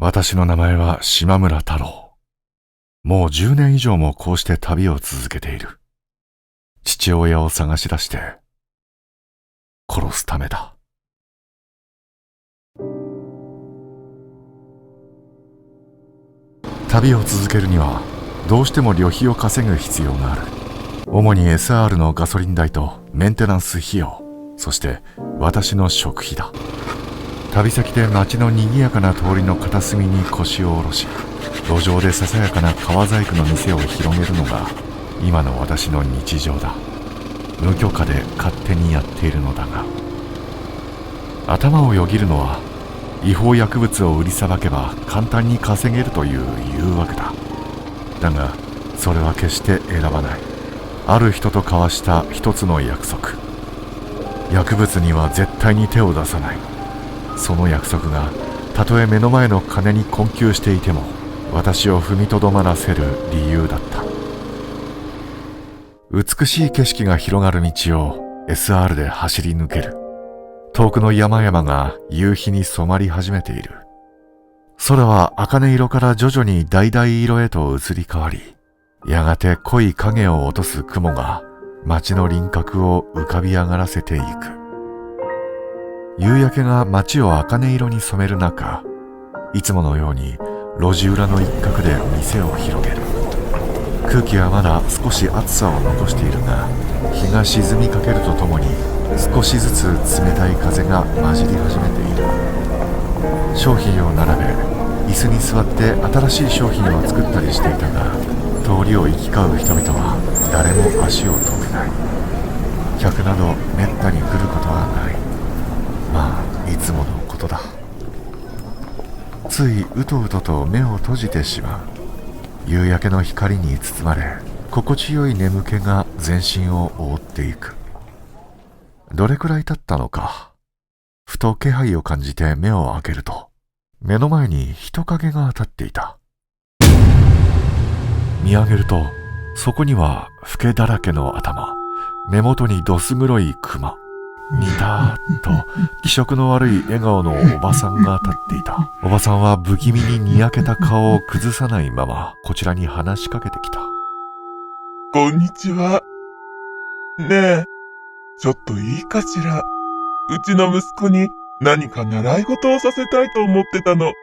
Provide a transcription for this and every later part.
私の名前は島村太郎。もう10年以上もこうして旅を続けている。父親を探し出して殺すためだ。旅を続けるにはどうしても旅費を稼ぐ必要がある。主に SR のガソリン代とメンテナンス費用、そして私の食費だ。旅先で街の賑やかな通りの片隅に腰を下ろし、路上でささやかな革細工の店を広げるのが今の私の日常だ。無許可で勝手にやっているのだが、頭をよぎるのは違法薬物を売りさばけば簡単に稼げるという誘惑だ。だがそれは決して選ばない。ある人と交わした一つの約束。薬物には絶対に手を出さない。その約束がたとえ目の前の金に困窮していても私を踏みとどまらせる理由だった。美しい景色が広がる道を SR で走り抜ける。遠くの山々が夕日に染まり始めている。空は茜色から徐々に橙色へと移り変わり、やがて濃い影を落とす雲が街の輪郭を浮かび上がらせていく。夕焼けが街を茜色に染める中、いつものように路地裏の一角で店を広げる。空気はまだ少し暑さを残しているが、日が沈みかけるとともに少しずつ冷たい風が混じり始めている。商品を並べ、椅子に座って新しい商品を作ったりしていたが、通りを行き交う人々は誰も足を止めない。客などめったに来ることはない。まあいつものことだ。ついうとうとと目を閉じてしまう。夕焼けの光に包まれ、心地よい眠気が全身を覆っていく。どれくらい経ったのか、ふと気配を感じて目を開けると、目の前に人影が立っていた。見上げると、そこにはフケだらけの頭、目元にどす黒いクマ、にたーっと気色の悪い笑顔のおばさんが立っていた。おばさんは不気味ににやけた顔を崩さないままこちらに話しかけてきた。こんにちは。ねえ、ちょっといいかしら。うちの息子に何か習い事をさせたいと思ってたの。ね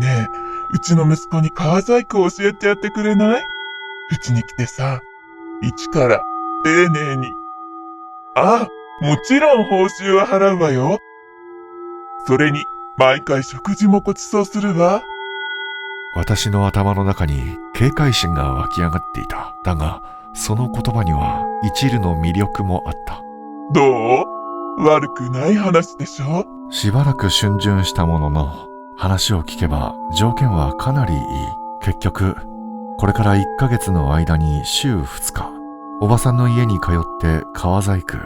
え、うちの息子に革細工を教えてやってくれない？うちに来てさ、一から丁寧に。ああ、もちろん報酬は払うわよ。それに、毎回食事もご馳走するわ。私の頭の中に警戒心が湧き上がっていた。だが、その言葉には一縷の魅力もあった。どう？悪くない話でしょ？しばらく逡巡したものの、話を聞けば条件はかなりいい。結局、これから1ヶ月の間に週2日、おばさんの家に通って革細工、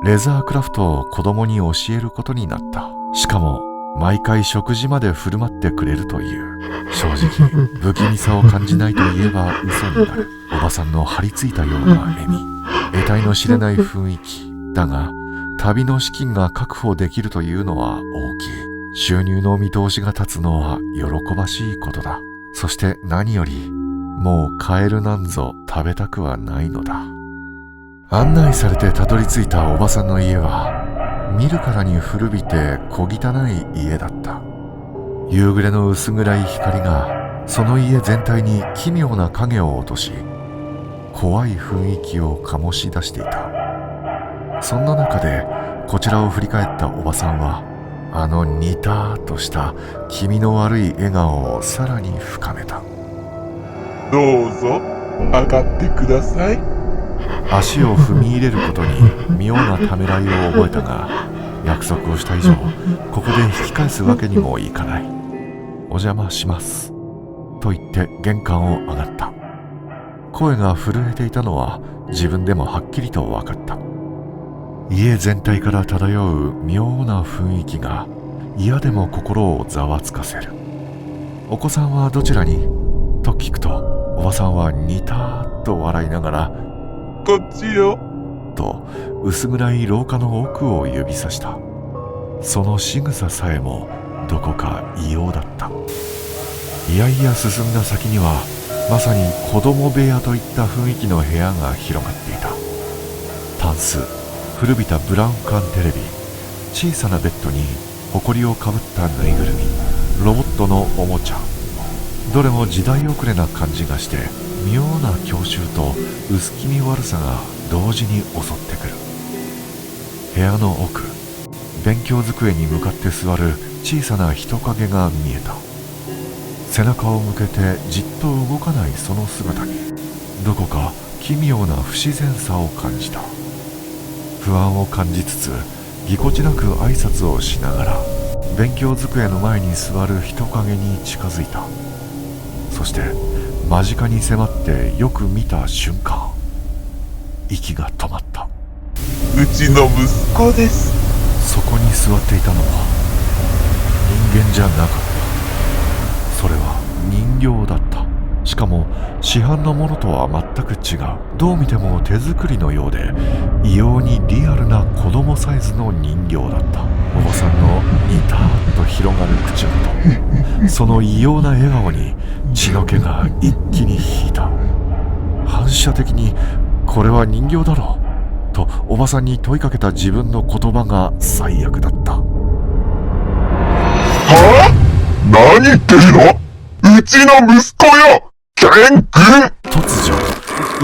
レザークラフトを子供に教えることになった。しかも、毎回食事まで振る舞ってくれるという。正直、不気味さを感じないと言えば嘘になる。おばさんの張り付いたような笑み、得体の知れない雰囲気。だが、旅の資金が確保できるというのは大きい。収入の見通しが立つのは喜ばしいことだ。そして何より、もうカエルなんぞ食べたくはないのだ。案内されてたどり着いたおばさんの家は、見るからに古びて小汚い家だった。夕暮れの薄暗い光がその家全体に奇妙な影を落とし、怖い雰囲気を醸し出していた。そんな中でこちらを振り返ったおばさんは、あのニターっとした気味の悪い笑顔をさらに深めた。どうぞ、上がってください。足を踏み入れることに妙なためらいを覚えたが、約束をした以上ここで引き返すわけにもいかない。お邪魔しますと言って玄関を上がった。声が震えていたのは自分でもはっきりと分かった。家全体から漂う妙な雰囲気が嫌でも心をざわつかせる。お子さんはどちらにと聞くと、おばさんはニターっと笑いながら、こっちよと薄暗い廊下の奥を指さした。その仕草さえもどこか異様だった。いやいや進んだ先には、まさに子供部屋といった雰囲気の部屋が広がっていた。タンス、古びたブラウン管テレビ、小さなベッドに埃をかぶったぬいぐるみ、ロボットのおもちゃ、どれも時代遅れな感じがして、妙な郷愁と薄気味悪さが同時に襲ってくる。部屋の奥、勉強机に向かって座る小さな人影が見えた。背中を向けてじっと動かないその姿に、どこか奇妙な不自然さを感じた。不安を感じつつぎこちなく挨拶をしながら、勉強机の前に座る人影に近づいた。そして間近に迫ってよく見た瞬間、息が止まった。うちの息子です。そこに座っていたのは人間じゃなかった。それは人形だった。しかも市販のものとは全く違う。どう見ても手作りのようで異様にリアルな子供サイズの人形だった。おばさんのニターッと広がる口元、その異様な笑顔に血の気が一気に引いた。反射的にこれは人形だろうとおばさんに問いかけた自分の言葉が最悪だった。はぁ？何言ってるの？うちの息子よ！ケン君！突如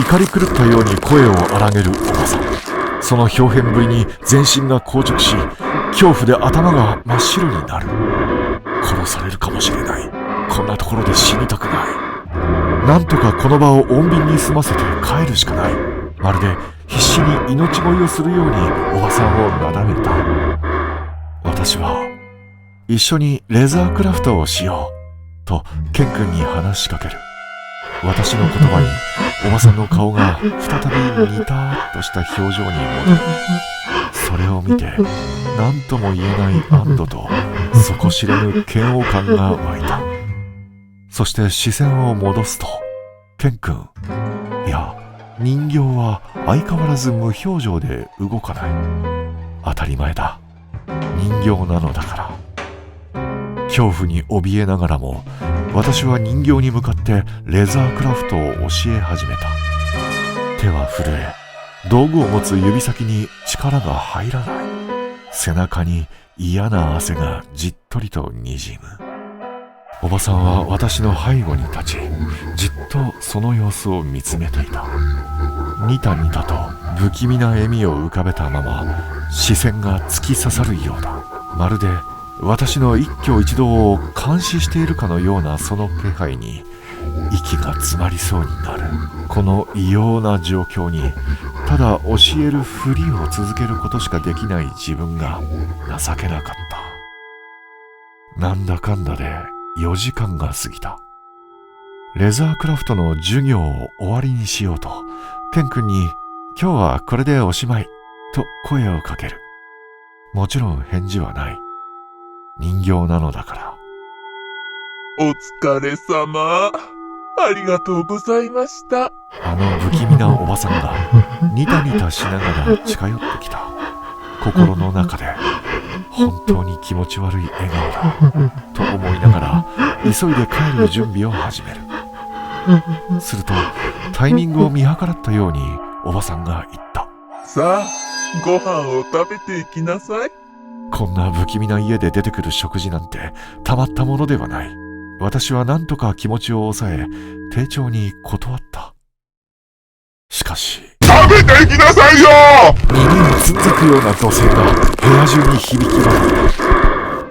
怒り狂ったように声を荒げるおばさん。その表現ぶりに全身が硬直し、恐怖で頭が真っ白になる。殺されるかもしれない。こんなところで死にたくない。なんとかこの場を穏便に済ませて帰るしかない。まるで必死に命乞いをするようにおばさんをなだめた。私は一緒にレザークラフトをしようとケン君に話しかける。私の言葉におばさんの顔が再びニターッとした表情に戻る。それを見て何とも言えない安堵と底知れぬ嫌悪感が湧いた。そして視線を戻すと、ケン君、いや人形は相変わらず無表情で動かない。当たり前だ、人形なのだから。恐怖に怯えながらも私は人形に向かってレザークラフトを教え始めた。手は震え、道具を持つ指先に力が入らない。背中に嫌な汗がじっとりとにじむ。おばさんは私の背後に立ち、じっとその様子を見つめていた。ニタニタと不気味な笑みを浮かべたまま視線が突き刺さるようだ。まるで私の一挙一動を監視しているかのようなその気配に息が詰まりそうになる。この異様な状況にただ教えるふりを続けることしかできない自分が情けなかった。なんだかんだで4時間が過ぎた。レザークラフトの授業を終わりにしようとケン君に今日はこれでおしまいと声をかける。もちろん返事はない。人形なのだから。お疲れ様。ありがとうございました。あの不気味なおばさんがニタニタしながら近寄ってきた。心の中で本当に気持ち悪い笑顔だと思いながら急いで帰る準備を始める。するとタイミングを見計らったようにおばさんが言った。さあ、ご飯を食べていきなさい。こんな不気味な家で出てくる食事なんてたまったものではない。私は何とか気持ちを抑え丁重に断った。しかし食べていきなさいよ。耳をつんざくような怒声が部屋中に響き渡る。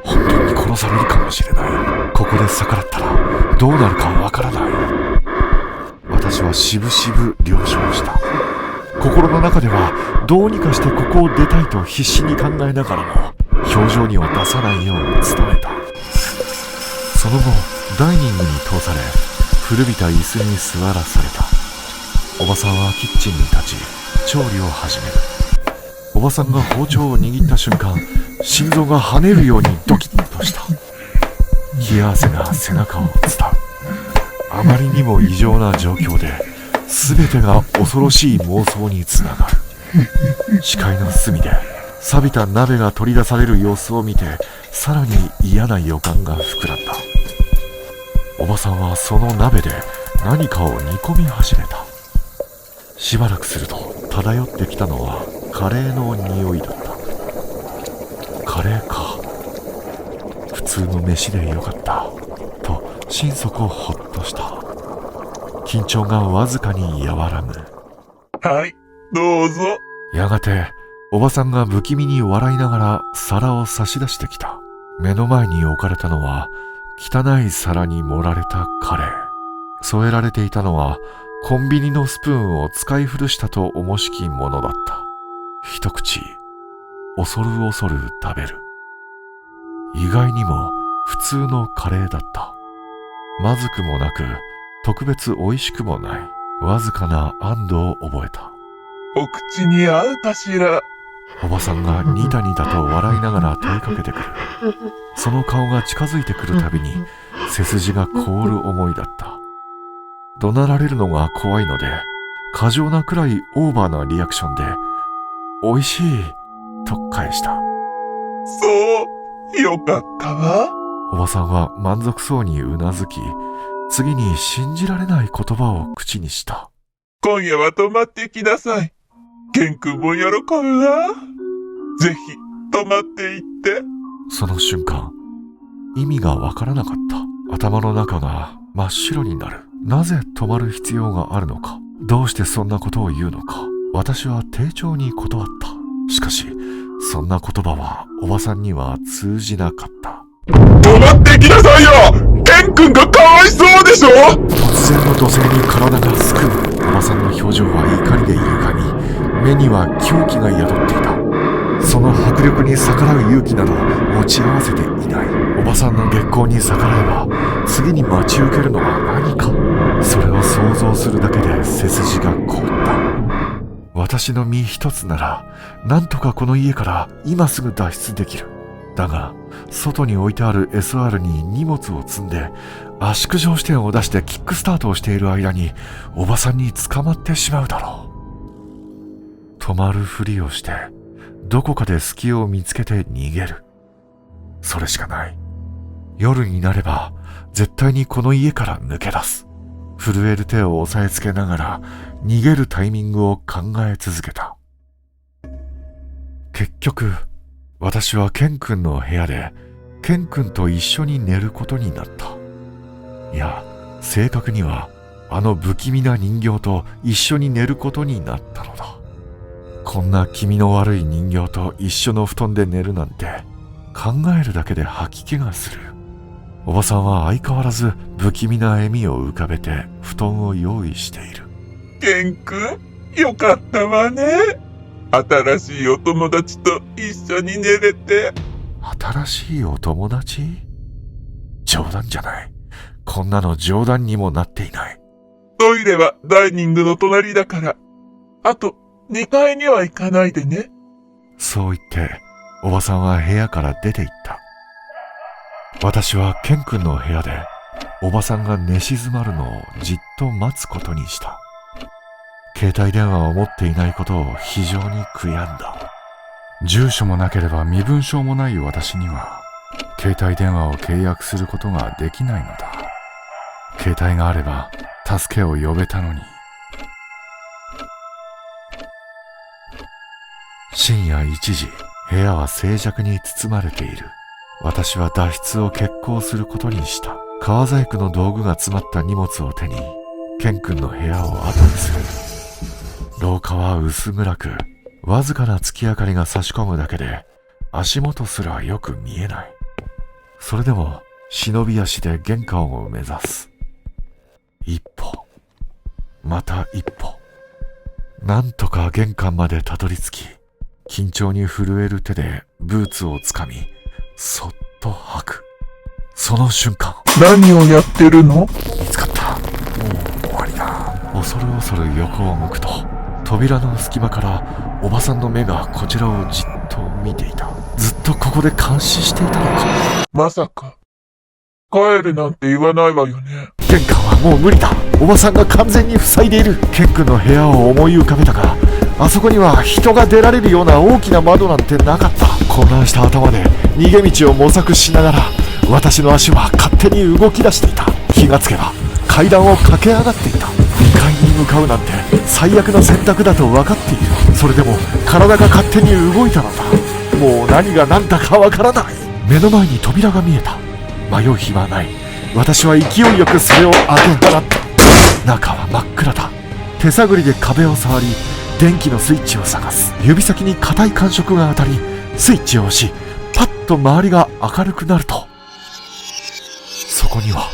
本当に殺されるかもしれない。ここで逆らったらどうなるかわからない。私はしぶしぶ了承した。心の中ではどうにかしてここを出たいと必死に考えながらも表情には出さないように伝えた。その後ダイニングに通され古びた椅子に座らされた。おばさんはキッチンに立ち調理を始める。おばさんが包丁を握った瞬間、心臓が跳ねるようにドキッとした。冷や汗が背中を伝う。あまりにも異常な状況で全てが恐ろしい妄想につながる。視界の隅で錆びた鍋が取り出される様子を見てさらに嫌な予感が膨らんだ。おばさんはその鍋で何かを煮込み始めた。しばらくすると漂ってきたのはカレーの匂いだった。カレーか。普通の飯でよかったと心底ほっとした。緊張がわずかに和らぐ。はい、どうぞ。やがておばさんが不気味に笑いながら皿を差し出してきた。目の前に置かれたのは汚い皿に盛られたカレー。添えられていたのはコンビニのスプーンを使い古したと思しきものだった。一口恐る恐る食べる。意外にも普通のカレーだった。まずくもなく、特別美味しくもない、わずかな安堵を覚えた。お口に合うかしら。おばさんがニタニタと笑いながら問いかけてくる。その顔が近づいてくるたびに背筋が凍る思いだった。怒鳴られるのが怖いので、過剰なくらいオーバーなリアクションで美味しいと返した。そう、よかったわ。おばさんは満足そうにうなずき、次に信じられない言葉を口にした。今夜は泊まってきなさい。ケン君も喜ぶわ。ぜひ泊まっていって。その瞬間、意味がわからなかった。頭の中が真っ白になる。なぜ泊まる必要があるのか、どうしてそんなことを言うのか、私は丁重に断った。しかしそんな言葉はおばさんには通じなかった。泊まってきなさいよ。ケン君がかわいそうでしょ。突然の怒声に体がすくむ。おばさんの表情は怒りで歪み、目には狂気が宿っていた。その迫力に逆らう勇気など持ち合わせていない。おばさんの月光に逆らえば次に待ち受けるのは何か。それを想像するだけで背筋が凍った。私の身一つならなんとかこの家から今すぐ脱出できる。だが外に置いてある SR に荷物を積んで圧縮上支点を出してキックスタートをしている間におばさんに捕まってしまうだろう。止まるふりをしてどこかで隙を見つけて逃げる。それしかない。夜になれば絶対にこの家から抜け出す。震える手を押さえつけながら逃げるタイミングを考え続けた。結局私はケン君の部屋でケン君と一緒に寝ることになった。いや、正確にはあの不気味な人形と一緒に寝ることになったのだ。こんな気味の悪い人形と一緒の布団で寝るなんて考えるだけで吐き気がする。おばさんは相変わらず不気味な笑みを浮かべて布団を用意している。ケン君、よかったわね。新しいお友達と一緒に寝れて。新しいお友達？冗談じゃない。こんなの冗談にもなっていない。トイレはダイニングの隣だから。あと、2階には行かないでね。そう言って、おばさんは部屋から出て行った。私はケン君の部屋で、おばさんが寝静まるのをじっと待つことにした。携帯電話を持っていないことを非常に悔やんだ。住所もなければ身分証もない私には、携帯電話を契約することができないのだ。携帯があれば、助けを呼べたのに。深夜1時、部屋は静寂に包まれている。私は脱出を決行することにした。革細工の道具が詰まった荷物を手に、ケン君の部屋を後にする。廊下は薄暗く、わずかな月明かりが差し込むだけで、足元すらよく見えない。それでも、忍び足で玄関を目指す。一歩、また一歩。なんとか玄関までたどり着き、緊張に震える手でブーツをつかみ、そっと履く。その瞬間、何をやってるの？見つかった。もう終わりだ。恐る恐る横を向くと、扉の隙間からおばさんの目がこちらをじっと見ていた。ずっとここで監視していたのか。まさか、帰るなんて言わないわよね。玄関はもう無理だ。おばさんが完全に塞いでいる。ケン君の部屋を思い浮かべたが、あそこには人が出られるような大きな窓なんてなかった。混乱した頭で逃げ道を模索しながら、私の足は勝手に動き出していた。気がつけば階段を駆け上がっていた。2階に向かうなんて最悪の選択だと分かっている。それでも体が勝手に動いたのだ。もう何が何だか分からない。目の前に扉が見えた。迷う暇はない。私は勢いよくそれを当て払った。中は真っ暗だ。手探りで壁を触り、電気のスイッチを探す。指先に硬い感触が当たり、スイッチを押し、パッと周りが明るくなると、そこには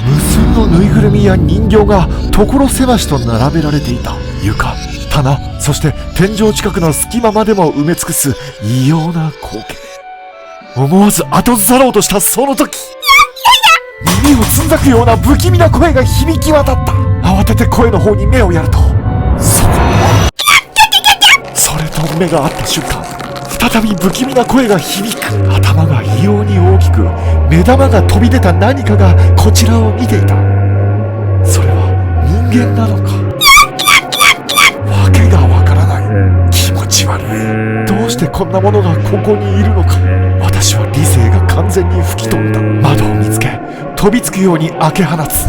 無数のぬいぐるみや人形が所狭しと並べられていた。床、棚、そして天井近くの隙間までも埋め尽くす異様な光景。思わず後ずさろうとしたその時、耳をつんざくような不気味な声が響き渡った。慌てて声の方に目をやると、それと目が合った瞬間、再び不気味な声が響く。頭が異様に大きく、目玉が飛び出た何かがこちらを見ていた。それは人間なのか。わけがわからない。気持ち悪い。どうしてこんなものがここにいるのか。私は理性が完全に吹き飛んだ。窓を見つけ、飛びつくように開け放つ。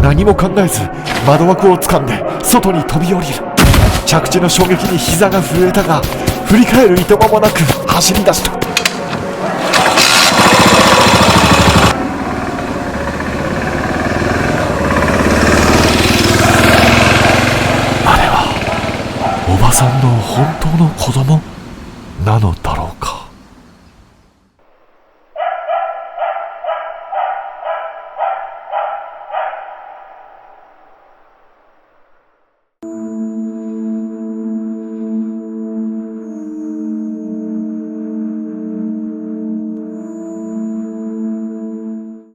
何も考えず窓枠を掴んで外に飛び降りる。着地の衝撃に膝が震えたが、振り返るいとまもなく走り出した。あれはおばさんの本当の子供なのだろう。